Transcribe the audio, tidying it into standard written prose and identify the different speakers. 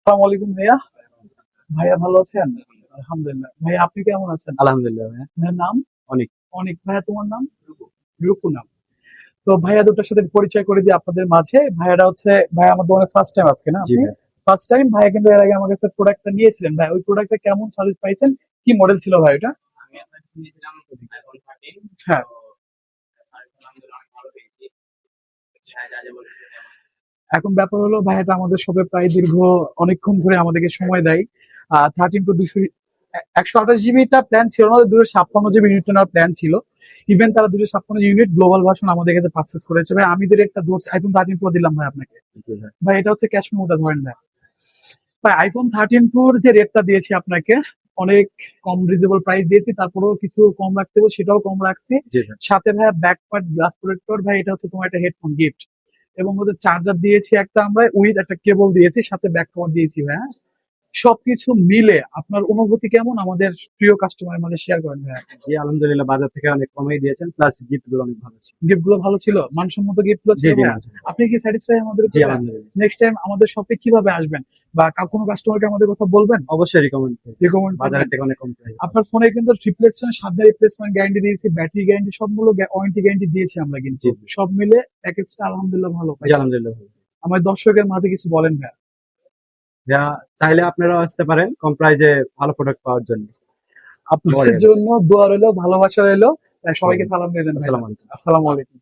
Speaker 1: আসসালামু আলাইকুম ভাইয়া। ভাইয়া ভালো আছেন? আলহামদুলিল্লাহ। ভাইয়া আপনি কেমন আছেন?
Speaker 2: আলহামদুলিল্লাহ ভাইয়া।
Speaker 1: ভাইয়ার নাম?
Speaker 2: অনেক।
Speaker 1: অনিক। ভাইয়া তোমার নাম? রূপু নাম। তো ভাইয়া দুটার সাথে পরিচয় করে দিই আপনাদের মাঝে। ভাইয়াটা হচ্ছে ভাইয়া আমার দোকানে ফার্স্ট টাইম আজকে না
Speaker 2: জি
Speaker 1: আপনি?
Speaker 2: ভাই।
Speaker 1: ফার্স্ট টাইম ভাইয়া কিন্তু এর আগে আমার কাছে প্রোডাক্টটা নিয়েছিলেন। ভাই ওই প্রোডাক্টটা কেমন সার্ভিস পাইছেন? কি মডেল ছিল ভাই ওটা?
Speaker 2: আমি আপনার কাছে নিয়েছিলাম iPhone 13
Speaker 1: হ্যাঁ।
Speaker 2: তো সার্ভিস আলহামদুলিল্লাহ অনেক ভালো পেয়েছি। হ্যাঁ, যা যা বলেছিলেন এমন।
Speaker 1: এখন ব্যাপার হলো ভাইয়াটা আমাদের শপে প্রায় দীর্ঘ অনেকক্ষণ ধরে আমাদেরকে সময় দেয়। 13 টু 200 128 জিবিটা প্ল্যান ছিল না, 256 জিবি ইউনিট নেওয়ার প্ল্যান ছিল। ইভেন তারা 256 ইউনিট গ্লোবাল ভার্সন আমাদের কাছে পারচেজ করেছে। ভাই আমি একটা দোষ আইফোন 13 প্রো দিলাম ভাই আপনাকে।
Speaker 2: জি ভাই।
Speaker 1: ভাই এটা হচ্ছে ক্যাশ মেমোটা ধরেন ভাই। ভাই আইফোন 13 প্রোর যে রেটটা দিয়েছি আপনাকে অনেক কম রিজনেবল প্রাইস দিয়েছি, তারপরেও কিছু কম রাখতে হবে সেটাও কম রাখছি।
Speaker 2: জি ভাই।
Speaker 1: সাথে ভাইয়া ব্যাক পার্ট গ্লাস প্রোটেক্টর, ভাই এটা হচ্ছে তোমার একটা হেডফোন গিফট এবং ওদের চার্জার দিয়েছি একটা, আমরা উইথ একটা কেবল দিয়েছি, সাথে ব্যাক কভার দিয়েছি ভাই। হ্যাঁ? সবকিছু মিলে আপনার অনুভূতি কেমন আমাদের প্রিয় কাস্টমারের মাঝে শেয়ার করেন ভাইয়া।
Speaker 2: জি আলহামদুলিল্লাহ বাজার থেকে অনেক কমেই দিয়েছেন প্লাস গিফট গুলো অনেক ভালো ছিল।
Speaker 1: গিফট গুলো ভালো ছিল, মানসম্মত গিফট গুলো
Speaker 2: জি
Speaker 1: ছিল
Speaker 2: জি
Speaker 1: ভাইয়া।
Speaker 2: মানছি।
Speaker 1: আপনি কি স্যাটিসফাই আমাদের
Speaker 2: জি
Speaker 1: উপরে?
Speaker 2: আলহামদুলিল্লাহ।
Speaker 1: নেক্সট টাইম আমাদের শপে কিভাবে আসবেন বা কোনো কাস্টমারকে আমাদের কথা বলবেন,
Speaker 2: অবশ্যই রিকমেন্ড করি।
Speaker 1: রিকমেন্ড করবেন?
Speaker 2: বাজারের থেকে অনেক কম প্রাইস।
Speaker 1: আপনার ফোনে কিন্তু রিপ্লেসমেন্ট 7 দিনের রিপ্লেসমেন্ট গ্যারান্টি দিয়েছি, ব্যাটারি গ্যারান্টি সবগুলো ওয়ারেন্টি গ্যারান্টি দিয়েছি আমরা কিন্তু।
Speaker 2: জি
Speaker 1: সব মিলে প্যাকেজটা আলহামদুলিল্লাহ ভালো
Speaker 2: জি
Speaker 1: পাইছি।
Speaker 2: আলহামদুলিল্লাহ ভালো।
Speaker 1: আমার দর্শকের মাঝে কিছু বলেন ভাইয়া।
Speaker 2: যা চাইলে আপনারাও আসতে পারেন কম প্রাইসে ভালো প্রোডাক্ট পাওয়ার জন্য।
Speaker 1: আপনাদের জন্য দোয়া রইলো, ভালোবাসা রইলো। সবাইকে সালাম দিয়ে দেন ভাইয়া।
Speaker 2: আসসালামু আলাইকুম।
Speaker 1: আসসালামু আলাইকুম।